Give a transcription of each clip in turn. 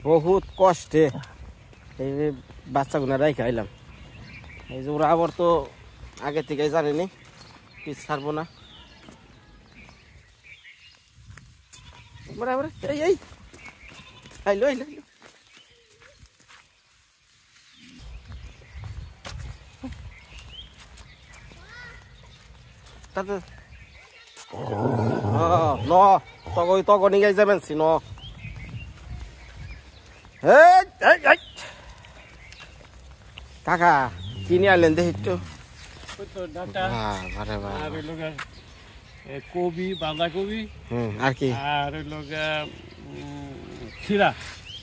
বহুত কষ্টে এই বাচ্চাগুলো রেখে আইলাম। এই যে ওরা আবার তো আগে থেকে জানেনি পিছ ছাড়বো না। এই এই আইলো আইলো তাতে ন তক নিয়ে যাবেন ন। কাকা কিনে আনলেন দেখি একটু কবি, বাঁধাকপি আর কি আর খিরা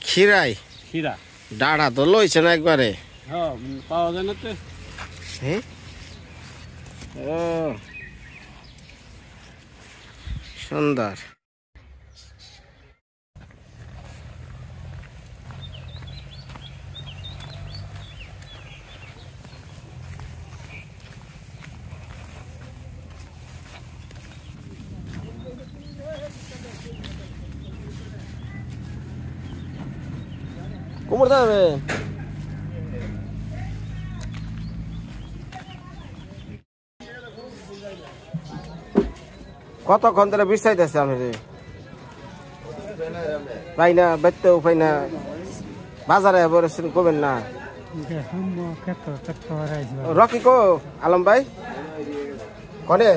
খিরাই খিরা ডাড়া তো লইছে না একবারে। হ্যাঁ পাওয়া যায় না তো। সুন্দর। কুমড় যাবে কতক্ষণ ধরে বিছাইতেছে আমি রে পাই না বেচতে উপায় না। বাজারে বলেছেন কবেন না রকি কো আলম ভাই কনে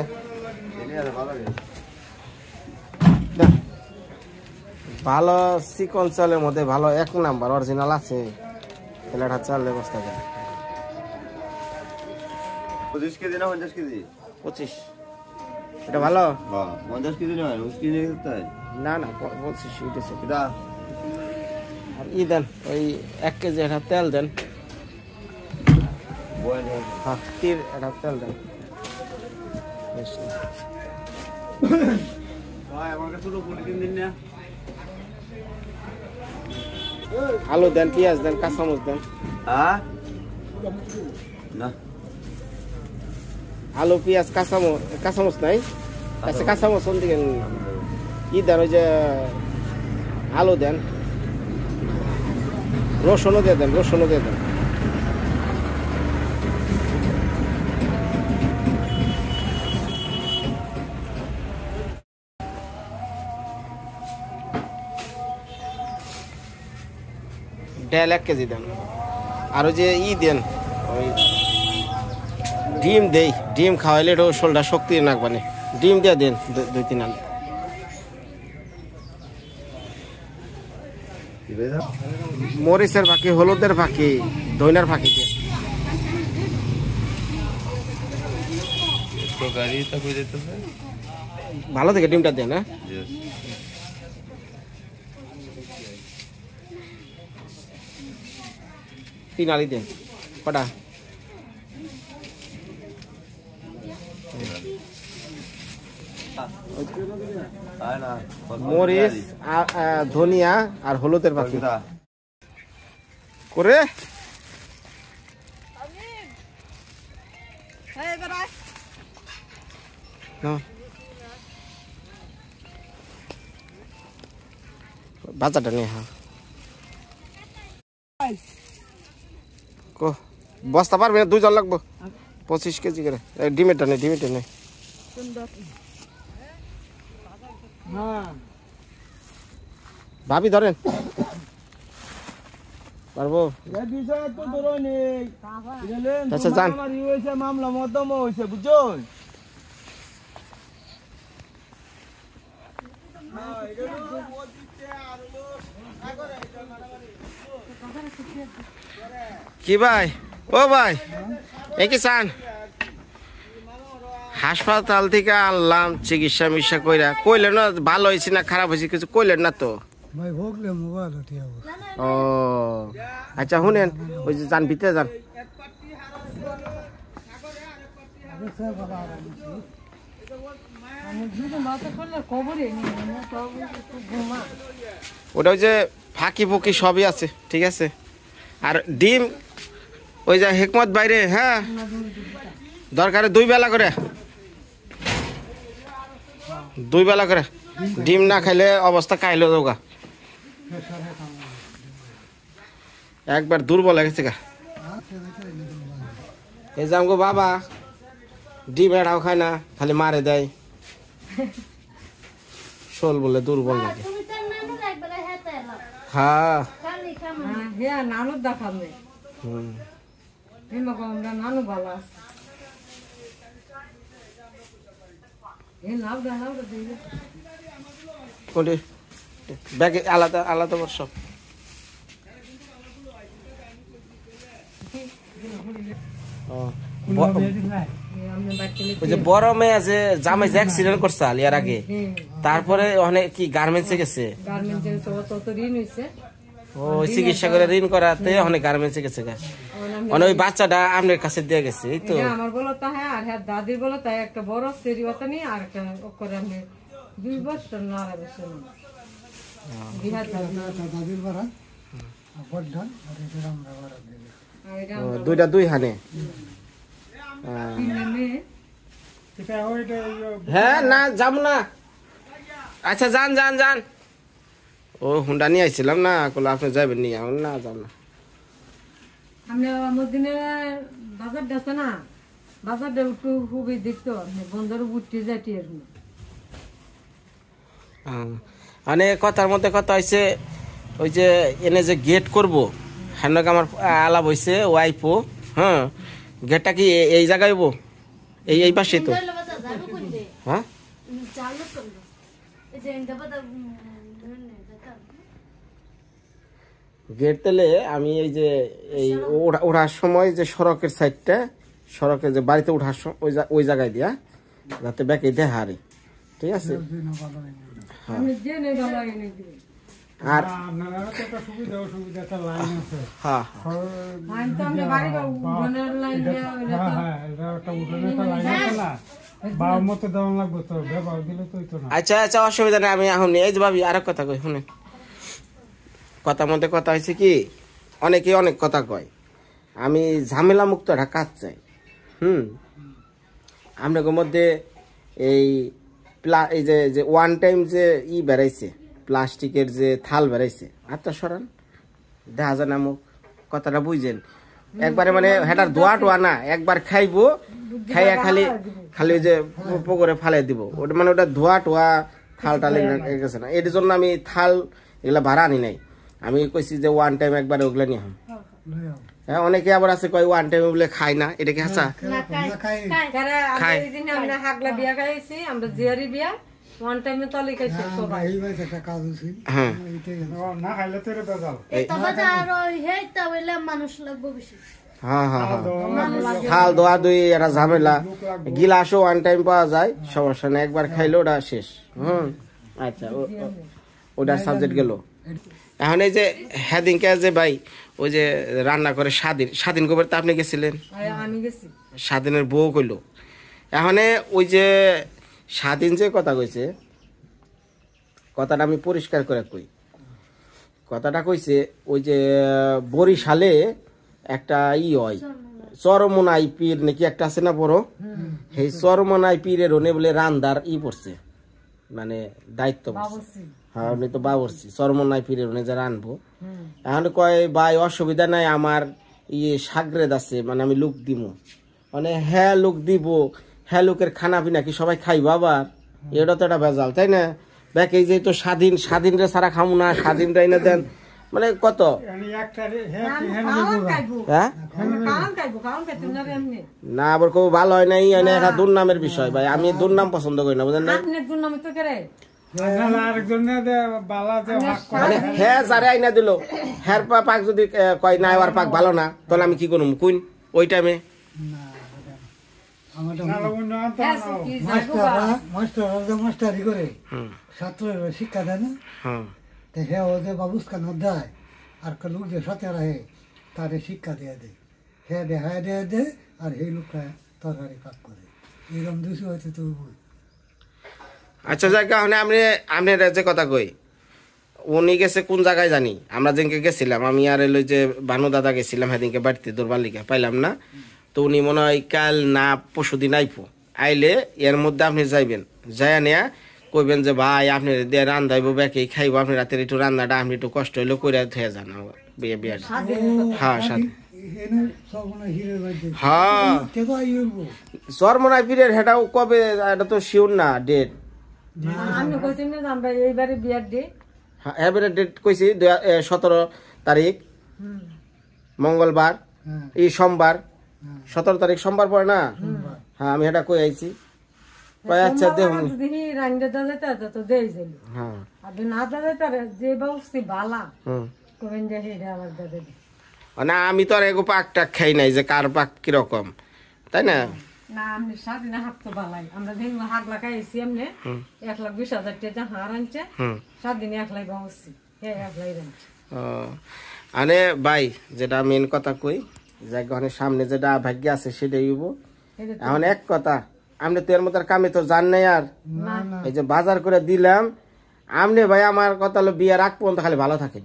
ভালো চিকন চালের মধ্যে ভালো 1 নাম্বার অরিজিনাল আছে। এলাটা চাল ব্যবস্থা দেয় 25 কেজি না 50 কেজি? 25। এটা ভালো 50 কেজি না 20 কেজি তাই না না 25 উঠেছে। এটা আর ই দেন ওই 1 কেজি একটা তেল দেন। হ্যাঁ তীর একটা তেল দেন। ভাই আমার কাছে তো পলিথিন দিন না। আলু দেন, পেঁয়াজ দেন, কাঁচামরিচ দেন। না আলু পেঁয়াজ কাঁচামরিচ নাই? আচ্ছা কাঁচামরিচ কোন দিকে ই দেন ওই যে আলু দেন, রসুনও দিয়ে দেন, রসুনও দিয়ে দেন। ডাল 1 কেজি দেন। আর ওই যে ই দেন ওই ডিম দেই, ডিম খাওয়াইলে এটা শোলটা শক্তি নাকবানে। ডিম দিয়ে দেন 2-3 আলু। মরিচের ফাঁকি, হলুদের ফাঁকি, ধইনার ফাঁকি দেন। ভালো থেকে ডিমটা দেন। হ্যাঁ 3 আলি দেন। কটা? মরিচ, ধনিয়া আর হলুদের পাখি করে বাজারটা নিয়ে। হ্যাঁ বস্তা পারবে না, 2 জন লাগবো। 25 কেজি করে ডিমেরটা নেই, ডিমেরটা নেই। ভাবি ধরেন পারবো। আচ্ছা যান। মামলা মধ্যম হয়েছে বুঝছো। কি ভাই? ও ভাই একই চান? হাসপাতাল থেকে আনলাম চিকিৎসা মিশা কইরা, কইলেন না ভালো হয়েছে না খারাপ হয়েছে কিছু কইলেন না তো? ও আচ্ছা শুনেন, ওই যে যান ভিতরে যান। ওটা ওই যে ফাঁকি ফুকি সবই আছে, ঠিক আছে। আর ডিম ওই যে হেকমত বাইরে, হ্যাঁ দরকারে 2 বেলা করে, 2 বেলা করে ডিম না খাইলে অবস্থা কাইলো যোগা। একবার দুর্বল হয়ে গেছে গা। এই যে আমগো বাবা ডিম এটাও খায় না, খালি মারে দেয়। শোল বলে দুর্বল নাকি? হ্যাঁ হ্যাঁ নানু দেখাবে আমরা নানু ভালো আছে কোনটি ব্যাগে আলাদা আলাদা বর্ষ। ওই যে বড় মেয়ে যে জামাই যে অ্যাক্সিডেন্ট করছে ইয়ার আগে, তারপরে অনেক কি গার্মেন্টসে গেছে, ওই চিকিৎসা করে ঋণ করাতে অনেক গার্মেন্টসে গেছে গা। মানে ওই বাচ্চাটা আপনার কাছে দিয়ে গেছে, এই তো আমার বলো তা। হ্যাঁ আর হ্যাঁ দাদির বলো তাই একটা বড় সেরি বাতা নিয়ে আর একটা করে আমি 2 বছর না রাখছে বিহার দাদির বাড়া বড় আর এটা আমরা বাড়া দিই দুইটা দুই হানে। হ্যাঁ না যাব না। আচ্ছা যান যান যান। ও হুন্ডা নিয়ে আইছিলাম না, কলে আপনি যাবেন নি? এখন না যাব না। আমরা মদিনে বাজার আছে না, বাজারটা একটু খুবই দেখতো বন্ধুর উঠতে যাইতে আর মানে কথার মধ্যে কথা হয়েছে ওই যে এনে যে গেট করবো হ্যাঁ আমার আলাপ হয়েছে ওয়াইফও। হ্যাঁ গেটটা কি এই জায়গায় হইব? এই পাশে তো। হ্যাঁ গেট তেলে আমি এই যে এই ওঠার সময় যে সড়কের সাইডটা, সড়কের যে বাড়িতে ওঠার সময় ওই জায়গায় দিয়া যাতে ব্যাকে দেখা আরে। ঠিক আছে। আর হ্যাঁ আচ্ছা আচ্ছা অসুবিধা নেই, আমি এখন এই যে ভাবি আরেক কথা কই শুনে। কথার মধ্যে কথা হয়েছে কি, অনেকে অনেক কথা কয়, আমি ঝামেলা মুক্ত একটা কাজ চাই। আপনাদের মধ্যে এই যে ওয়ান টাইম যে বেড়াইছে প্লাস্টিকের যে থাল বেড়াইছে, আত্মা সরান দেখা যায় না মুখ কথাটা বুঝছেন? একবারে মানে হেটার ধোয়া টোয়া না, একবার খাইবো, খাইয়া খালি খালি ওই যে পুকুরে ফালাই দিব, ওটা মানে ওটা ধোয়া টোয়া থাল টাল গেছে না। এর জন্য আমি থাল এগুলা ভাড়া আনি নাই। আমি কইছি যে ওয়ান টাইম একবার ওগুলা নিয়ে হম। হ্যাঁ অনেকে আবার আছে কয় ওয়ান টাইম বলে খাই না, এটা কি হাসা? খাই আমরা হাগলা বিয়া খাইছি, আমরা জিয়ারি বিয়া ওয়ান টাইমে তলে খাইছি সবাই। হ্যাঁ না খাইলে তো বেজাল। এটা বাজার ওই হেইতা হইলে মানুষ লাগবে বেশি। হ্যাঁ হ্যাঁ থাল ধোয়া দুই একটা ঝামেলা। গিলাসও ওয়ান টাইম পাওয়া যায়, সমস্যা নেই, একবার খাইলে ওটা শেষ। আচ্ছা ওটা সাবজেক্ট গেল। এখন এই যে হেদিনকে যে ভাই ওই যে রান্না করে স্বাধীন গোবর তা আপনি গেছিলেন? আমি গেছি। স্বাধীনের বউ কইল। এখন ওই যে স্বাধীন যে কথা কইছে, কথাটা আমি পরিষ্কার করে কই। কথাটা কইছে ওই যে বরিশালে একটা হয় চরমনাই পীর নাকি একটা আছে না বড়, সেই চরমনাই পীরের ওনে বলে রান্দার পড়ছে, মানে দায়িত্ব পড়ছে। হ্যাঁ উনি তো বাবরছি, চরমনাই পীরের ওনে যে রানবো। এখন কয় ভাই অসুবিধা নাই, আমার সাগরেদ আছে, মানে আমি লোক দিব, মানে হ্যাঁ লোক দিব, হ্যাঁ লোকের খানা পিনা কি সবাই খাইবা? আবার এটা তো একটা ভেজাল, তাই না? দেখ এই যে তো স্বাধীন রে সারা খামু না, স্বাধীন রাই না দেন, মানে কত না আবার খুব ভালো হয় নাই, একটা দুর্নামের বিষয় ভাই। আমি দুর্নাম পছন্দ করি না, বুঝলেন না? হ্যাঁ যারে আইনা দিল হ্যার পাক যদি কয় না আর পাক ভালো না, তাহলে আমি কি করবো কুইন ওই টাইমে? মাস্টারি করে ছাত্রের শিক্ষা দেয় না, হ্যাঁ ওদের বাবুস্কান দেয় আর লোক যে সাথে রাখে তাদের শিক্ষা দিয়ে দেয়, হ্যাঁ দেখায় দেয় আর সেই লোকটা তরকারি পাক করে, এরকম দুশো হয়েছে তো। আচ্ছা যাক আপনি যে কথা কই, উনি গেছে কোন জায়গায় জানি, আমরা যেদিনকে গেছিলাম আমি আর এলো যে বানু দাদা গেছিলাম সেদিনকে বাড়িতে দৌড়বালিকা পাইলাম না, তো উনি মনে হয় কাল না পরশুদিন আইলে এর মধ্যে আপনি যাইবেন, যাইয়া নেয়া কইবেন যে ভাই আপনি দিয়ে রান্ধাইবো ব্যাকে খাইবো, আপনি রাতের একটু রান্নাটা আপনি একটু কষ্ট হইলেও করে থয়ে যান, বিয়ার স্বাধীন হ্যাঁ স্বাধীন এনে সব মনে হয় হিরের বাড়িতে হ্যাঁ কে তো আই উঠবো চরমনাই পীরের হেটাও কবে এটা তো শিওর না ডেট আমি কইছি না যে আমরা এইবারে বিয়ার ডে এবারে ডেট কইছি 17 তারিখ মঙ্গলবার হ্যাঁ এই সোমবার 17 তারিখ সোমবার পরে না হ্যাঁ আমি এটা কই আইছি কই আচ্ছা দেখুন যদি রাঙ্গে দালে তো দেই যাইল হ্যাঁ আর না দালে তারে যে বলছি বালা হুম কবেন যে হেডা আমার দাদা না আমি তো আর এগো পাক টাক খাই নাই যে কার পাক কিরকম তাই না না আমি স্বাধীনে হাত তো বালাই আমরা দেখবো হাত লাগাইছি এমনি 1,20,000 টাকা হার আনছে স্বাধীনে 1 লাখ বাউছি হ্যাঁ 1 লাখ আনছে ও আনে ভাই যেটা মেন কথা কই যে ঘরের সামনে যেটা ভাগ্য আছে সেটাই হইব এখন এক কথা আপনি তো এর মতো কামে তো জান নাই আর এই যে বাজার করে দিলাম আপনি ভাই আমার কথা হলো বিয়ার আগ পর্যন্ত খালি ভালো থাকেন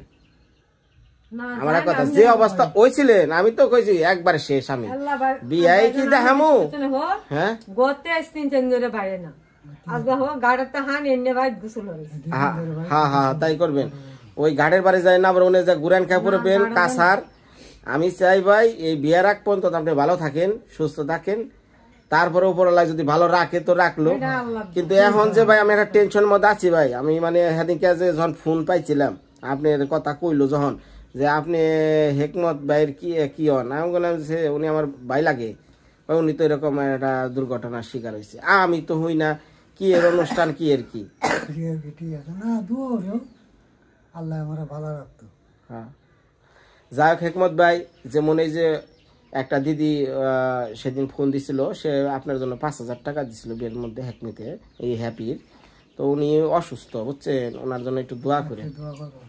না আমার এক কথা যে অবস্থা হইছিলেন আমি তো কইছি একবার শেষ আমি আল্লাহ ভাই বিয়াই কি দেখামু তুমি হো হ্যাঁ গোতে আসতিন চন্দরে বাইরে না আজ হো গাড়িতে হান এনে ভাই গুসল হইছে হ্যাঁ হ্যাঁ তাই করবেন ওই গাড়ির বাড়ি যায় না আবার উনি যা গুরান খাই পড়বেন কাসার আমি চাই ভাই এই বিয়ার আগ পর্যন্ত আপনি ভালো থাকেন সুস্থ থাকেন তারপরে উপরওয়ালা যদি ভালো রাখে তো রাখলো কিন্তু এখন যে ভাই আমি একটা টেনশন মধ্যে আছি ভাই আমি মানে সেদিনকে যে যখন ফোন পাইছিলাম আপনার কথা কইলো যখন যে আপনি হেকমত ভাইয়ের কি হন আমি বললাম যে উনি আমার ভাই লাগে উনি তো এরকম একটা দুর্ঘটনার শিকার হয়েছে আমি তো হই না কি এর অনুষ্ঠান কি এর কি ঠিক আছে না দূর আল্লাহ আমার ভালো রাখতো হ্যাঁ যাই হোক হেকমত ভাই যেমন এই যে একটা দিদি সেদিন ফোন দিছিল সে আপনার জন্য 5,000 টাকা দিছিল বিয়ের মধ্যে হ্যাকমিতে এই হ্যাপির তো উনি অসুস্থ বুঝছেন ওনার জন্য একটু দোয়া করেন দোয়া করবো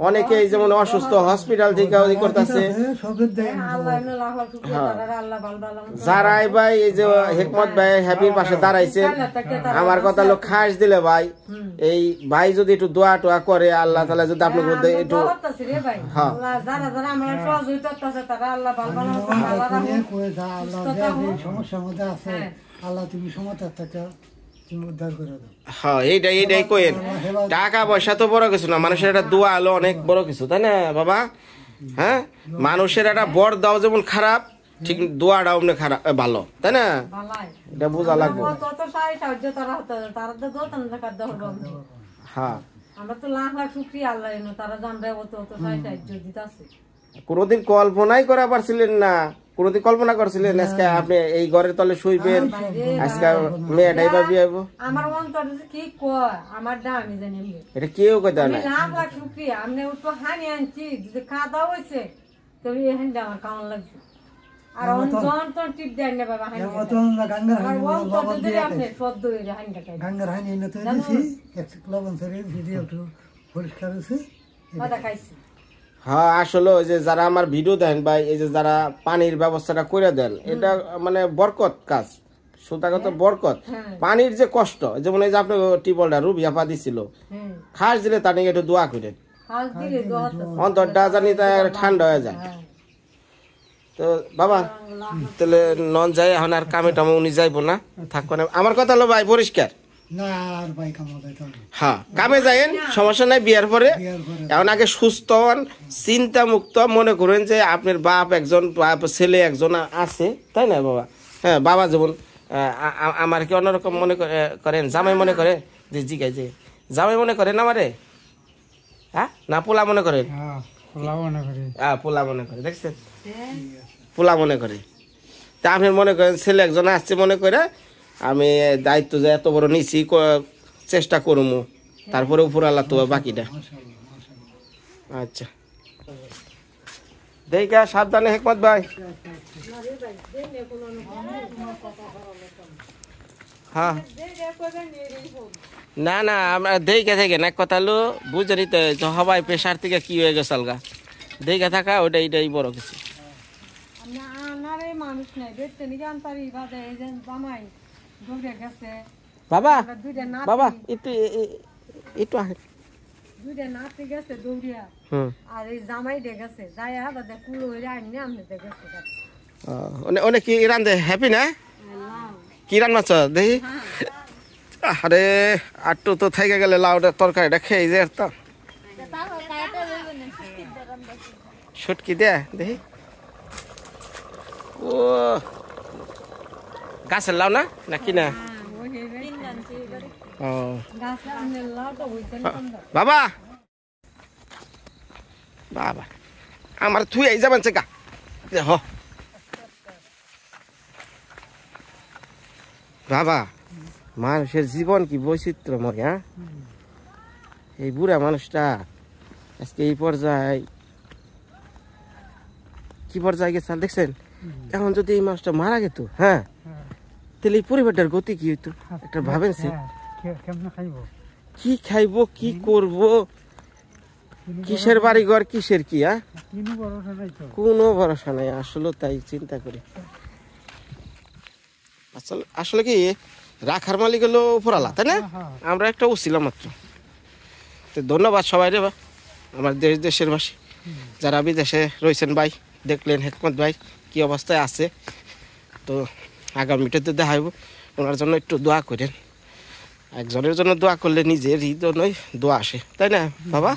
অনেকেই যেমন অসুস্থ হসপিটাল থেকে ওই করতেছে সবের দেয় আল্লাহ এনে লাখ লাখ টাকা তারা আল্লাহ ভালো ভালো যারাই ভাই এই যে হেকমত ভাই হ্যাপির পাশে দাঁড়াইছে আমার কথা লোক খাস দিলে ভাই এই ভাই যদি একটু দোয়া টোয়া করে আল্লাহ তাআলা যদি আপনার মধ্যে একটু করতেছি রে ভাই আল্লাহ যারা যারা আমরা সহযোগিতা করতেছে তারা আল্লাহ ভালো ভালো আল্লাহ আল্লাহ যে সমস্যার মধ্যে আছে আল্লাহ তুমি সমাধান থেকে তুমি উদ্ধার করে দাও হ্যাঁ এইটাই কইেন টাকা পয়সা তো বড় কিছু না মানুষের একটা দোয়া হলো অনেক বড় কিছু তাই না বাবা হ্যাঁ মানুষের একটা বর দাও যেমন খারাপ ঠিক দোয়াটাও অমনি খারাপ ভালো তাই না ভালাই এটা বোঝা লাগবে কত সাহায্য তারা হতো তারা তো দোতন টাকা দাও হ্যাঁ আমরা তো লাখ লাখ শুকরিয়া আল্লাহ এনে তারা জানবে অত সাহায্য দিতাছে কোনোদিন কল্পনাই করা পারছিলেন না কোনোদিন কল্পনা করছিলেন আজকে আপনি এই ঘরের তলে শুইবেন আজকে মেয়েটাই বা বিয়ে হইব আমার অন্তর কি কয় আমার ডা আমি জানি এটা কেউ কইতে আমি না লাখ লাখ শুকরিয়া আমি উঠবো হানি আনছি যদি খাওয়া দাওয়া হয়েছে তুমি এখান আমার কেমন লাগছে আর অন্তর তো টিপ দেন না বাবা হানি গাঙ্গার আর হানি অন্তর যদি আপনি সদ্য হয়ে হানি খাই গাঙ্গার হানি এনে তো দিছি এক লবণ সরে ভিডিও একটু পরিষ্কার হয়েছে কথা খাইছি হ্যাঁ আসলে ওই যে যারা আমার ভিডিও দেন বা এই যে যারা পানির ব্যবস্থাটা করে দেন এটা মানে বরকত কাজ সুতাগত বরকত পানির যে কষ্ট যেমন এই যে আপনি টিপলটা রুবিয়া পা দিছিল খাস দিলে তার নিয়ে একটু দোয়া করেন হাল দিলে দোয়া অন্তরটা জানি তাই ঠান্ডা হয়ে যায় তো বাবা তাহলে নন যাই এখন আর কামে টামে উনি যাইবো না থাকবো না আমার কথা হলো ভাই পরিষ্কার না আর ভাই কামাতে তো হ্যাঁ কামে যাইন সমস্যা নাই বিয়ার পরে এখন আগে সুস্থ হন চিন্তা মুক্ত মনে করেন যে আপনার বাপ একজন ছেলে একজন আছে তাই না বাবা হ্যাঁ বাবা যেমন আমার কি অন্যরকম মনে করেন জামাই মনে করে যে জিগাই যে জামাই মনে করেন আমারে হ্যাঁ না পোলা মনে করেন পোলা মনে করে দেখছেন পোলা মনে করে তা আপনি মনে করেন ছেলে একজন আসছে মনে করে আমি দায়িত্ব যে এত বড় নিছি চেষ্টা করবো তারপরে উপর আল্লাহ তো বাকিটা আচ্ছা দেখা সাবধানে হেকমত ভাই হ্যাঁ না না আমরা দেখে থেকে এক কথা হলো বুঝে নিতে সবাই পেশার থেকে কি হয়ে গেছে আলগা দেখে থাকা ওইটা এইটাই বড় কিছু মানুষ নাই দেখতে নি জানতারি বাদে এই যে জামাই দৌড়ে গেছে বাবা দুইটা নাতি বাবা একটু একটু দুইটা নাতি গেছে দৌড়িয়া আর এই জামাই ডে গেছে যাইয়া বাদে কুলো হইরা আইনে আমনে দেখেছে অনেক কি রান্ধে হ্যাপি না কি রান মাছ দেখি আরে আটটু তো থেকে গেলে লাউটা তরকারিটা খেয়ে যায় তো ছটকি দে দেখি ও গাছের লাউ না নাকি না ও বাবা বাবা আমার থুই আই যাবেন গা দেখ বাবা মানুষের জীবন কি বৈচিত্র্যময় হ্যাঁ এই বুড়া মানুষটা আজকে এই পর্যায়ে কি পর্যায়ে গেছে দেখছেন এখন যদি এই মানুষটা মারা যেত হ্যাঁ তাহলে এই পরিবারটার গতি কি হইতো একটা ভাবেন সে কেমনে খাইব কি খাইবো কি করব কিসের বাড়িঘর কিসের কি হ্যাঁ কিনো ভরসা নাই তো কোনো ভরসা নাই আসলে তাই চিন্তা করি আসলে আসলে কি রাখার মালিক হলো উপরালা তাই না আমরা একটা উছিলাম মাত্র তো ধন্যবাদ সবাই রে আমার দেশের বাসী যারা বিদেশে রয়েছেন ভাই দেখলেন হেকমত ভাই কি অবস্থায় আছে তো আগামীটাতে দেখাইব ওনার জন্য একটু দোয়া করেন একজনের জন্য দোয়া করলে নিজের জন্যই দোয়া আসে তাই না বাবা